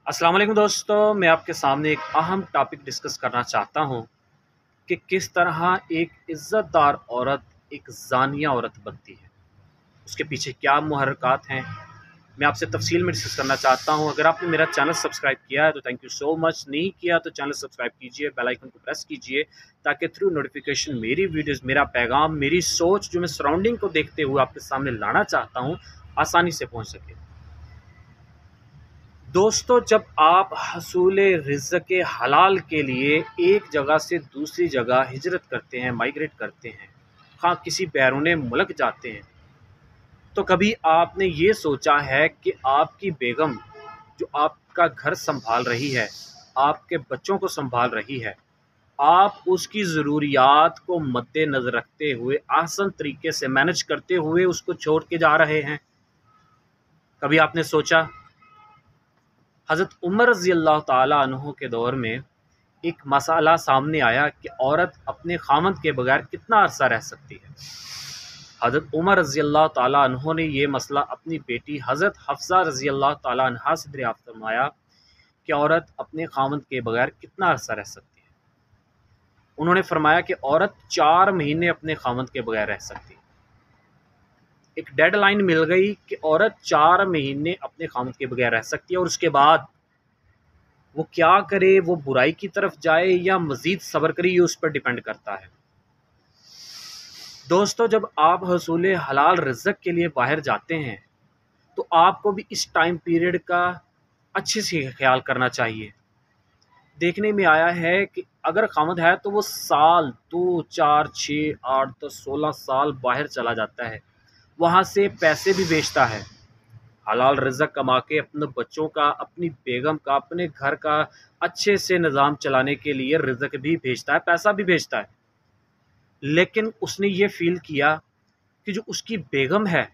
अस्सलाम वालेकुम दोस्तों, मैं आपके सामने एक अहम टॉपिक डिस्कस करना चाहता हूँ कि किस तरह एक इज़्ज़तदार औरत एक ज़ानिया औरत बनती है। उसके पीछे क्या मुहर्रिकात हैं, मैं आपसे तफ़सील में डिस्कस करना चाहता हूँ। अगर आपने मेरा चैनल सब्सक्राइब किया है तो थैंक यू सो मच, नहीं किया तो चैनल सब्सक्राइब कीजिए, बेल आइकन को प्रेस कीजिए ताकि थ्रू नोटिफिकेशन मेरी वीडियोज़, मेरा पैगाम, मेरी सोच जो मैं सराउंडिंग को देखते हुए आपके सामने लाना चाहता हूँ, आसानी से पहुँच सके। दोस्तों, जब आप हसूल रिज़्क़ हलाल के लिए एक जगह से दूसरी जगह हिजरत करते हैं, माइग्रेट करते हैं, हाँ किसी बैरून मुल्क जाते हैं, तो कभी आपने ये सोचा है कि आपकी बेगम जो आपका घर संभाल रही है, आपके बच्चों को संभाल रही है, आप उसकी ज़रूरियात को मद्देनज़र रखते हुए आसान तरीके से मैनेज करते हुए उसको छोड़ के जा रहे हैं? कभी आपने सोचा? हज़रत उमर रज़ी अल्लाह ताला अन्हो के दौर में एक मसाला सामने आया कि औरत अपने खामद के बगैर कितना अरसा रह सकती है। हज़रत उमर रज़ी अल्लाह ताला अन्हो ने ये मसला अपनी बेटी हज़रत हफ्सा रज़ी अल्लाह ताला अन्हा से दरियाफ़्त फरमाया कि औरत अपने खामद के बगैर कितना अरसा रह सकती है। उन्होंने फरमाया कि औरत 4 महीने अपने खामद के बगैर रह सकती है। एक डेडलाइन मिल गई कि औरत 4 महीने अपने खामद के बगैर रह सकती है और उसके बाद वो क्या करे, वो बुराई की तरफ जाए या मज़ीद सब्र करे, ये उस पर डिपेंड करता है। दोस्तों, जब आप हसूल हलाल रिज़्क़ के लिए बाहर जाते हैं तो आपको भी इस टाइम पीरियड का अच्छे से ख्याल करना चाहिए। देखने में आया है कि अगर खामद है तो वो साल 2, 4, 6, 8, 10, 16 साल बाहर चला जाता है, वहाँ से पैसे भी भेजता है, हलाल रिज़्क़ कमा के अपने बच्चों का, अपनी बेगम का, अपने घर का अच्छे से निज़ाम चलाने के लिए रिज़्क़ भी भेजता है, पैसा भी भेजता है। लेकिन उसने ये फ़ील किया कि जो उसकी बेगम है,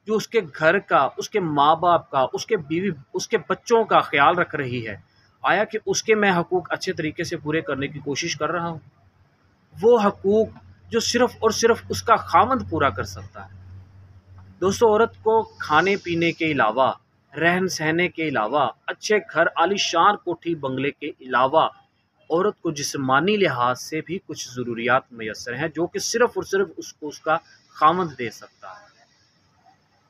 जो उसके घर का, उसके माँ-बाप का, उसके बीवी, उसके बच्चों का ख़्याल रख रही है, आया कि उसके मैं हकूक़ अच्छे तरीके से पूरे करने की कोशिश कर रहा हूँ। वो हकूक़ जो सिर्फ़ और सिर्फ़ उसका ख़ावंद पूरा कर सकता है। दोस्तों, औरत को खाने-पीने के अलावा, रहन-सहने के अलावा, अच्छे घर, आलीशान कोठी बंगले के अलावा, औरत को जिस्मानी लिहाज से भी कुछ ज़रूरियात मैसर हैं जो कि सिर्फ़ और सिर्फ़ उसको उसका ख़ावंद दे सकता है।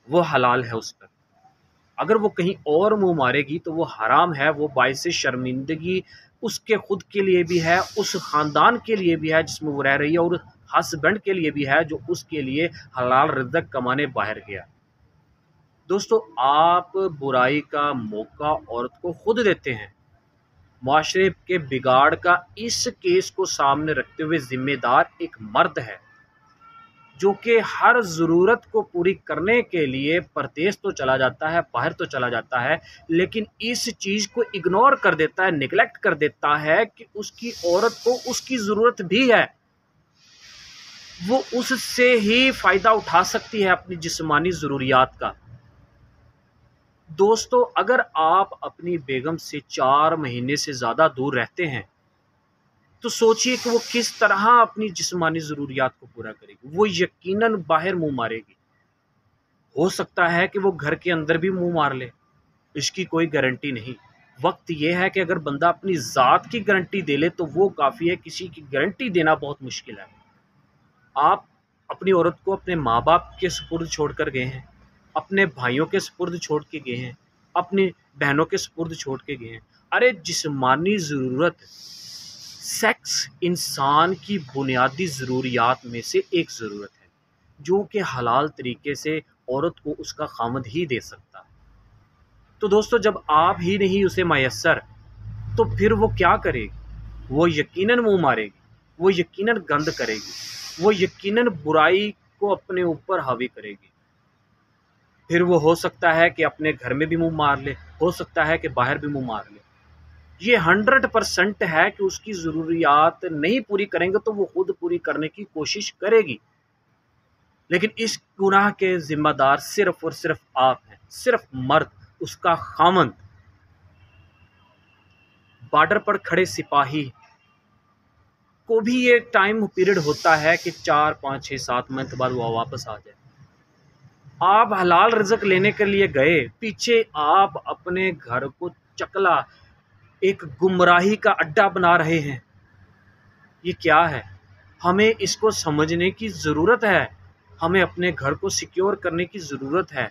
वो हलाल है उस पर। अगर वो कहीं और मुँह मारेगी तो वो हराम है, वो बाइसे शर्मिंदगी उसके खुद के लिए भी है, उस ख़ानदान के लिए भी है जिसमें वो रह रही है और हस्बैंड के लिए भी है जो उसके लिए हलाल रिज़्क़ कमाने बाहर गया। दोस्तों, आप बुराई का मौका औरत को खुद देते हैं। मुआशरे के बिगाड़ का इस केस को सामने रखते हुए ज़िम्मेदार एक मर्द है, जो कि हर ज़रूरत को पूरी करने के लिए परदेस तो चला जाता है, बाहर तो चला जाता है, लेकिन इस चीज़ को इग्नोर कर देता है, नेग्लेक्ट कर देता है कि उसकी औरत को उसकी ज़रूरत भी है। वो उससे ही फ़ायदा उठा सकती है अपनी जिस्मानी ज़रूरियात का। दोस्तों, अगर आप अपनी बेगम से 4 महीने से ज़्यादा दूर रहते हैं, तो सोचिए कि वो किस तरह अपनी जिस्मानी ज़रूरियात को पूरा करेगी। वो यकीनन बाहर मुँह मारेगी। हो सकता है कि वो घर के अंदर भी मुँह मार ले, इसकी कोई गारंटी नहीं। वक़्त ये है कि अगर बंदा अपनी ज़ात की गारंटी दे ले तो वो काफ़ी है, किसी की गारंटी देना बहुत मुश्किल है। आप अपनी औरत को अपने माँ-बाप के सुपुर्द छोड़ कर गए हैं, अपने भाइयों के सुपुर्द छोड़ के गए हैं, अपनी बहनों के सुपुर्द छोड़ के गए हैं। अरे जिस्मानी ज़रूरत, सेक्स इंसान की बुनियादी ज़रूरियात में से एक ज़रूरत है, जो कि हलाल तरीके से औरत को उसका ख़ावंद ही दे सकता है। तो दोस्तों, जब आप ही नहीं उसे मैसर, तो फिर वो क्या करेगी? वो यकीनन मुँह मारेगी, वो यकीनन गंद करेगी, वो यकीनन बुराई को अपने ऊपर हावी करेगी। फिर वो हो सकता है कि अपने घर में भी मुँह मार ले, हो सकता है कि बाहर भी मुँह मार ले। ये 100% है कि उसकी ज़रूरियात नहीं पूरी करेंगे तो वो खुद पूरी करने की कोशिश करेगी। लेकिन इस गुनाह के ज़िम्मेदार सिर्फ़ और सिर्फ़ आप हैं, सिर्फ़ मर्द, उसका ख़ावंद। बॉर्डर पर खड़े सिपाही को भी ये टाइम पीरियड होता है कि 4, 5, 6, 7 मंथ बाद वो वापस आ जाए। आप हलाल रिज़्क़ लेने के लिए गए, पीछे आप अपने घर को चकला एक गुमराही का अड्डा बना रहे हैं। ये क्या है? हमें इसको समझने की ज़रूरत है। हमें अपने घर को सिक्योर करने की ज़रूरत है।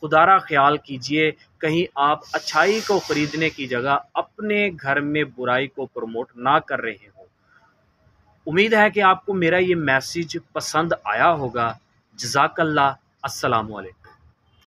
खुदारा ख्याल कीजिए, कहीं आप अच्छाई को ख़रीदने की जगह अपने घर में बुराई को प्रमोट ना कर रहे हो। उम्मीद है कि आपको मेरा ये मैसेज पसंद आया होगा। जज़ाकल्लाह। अस्सलामु अलैकुम।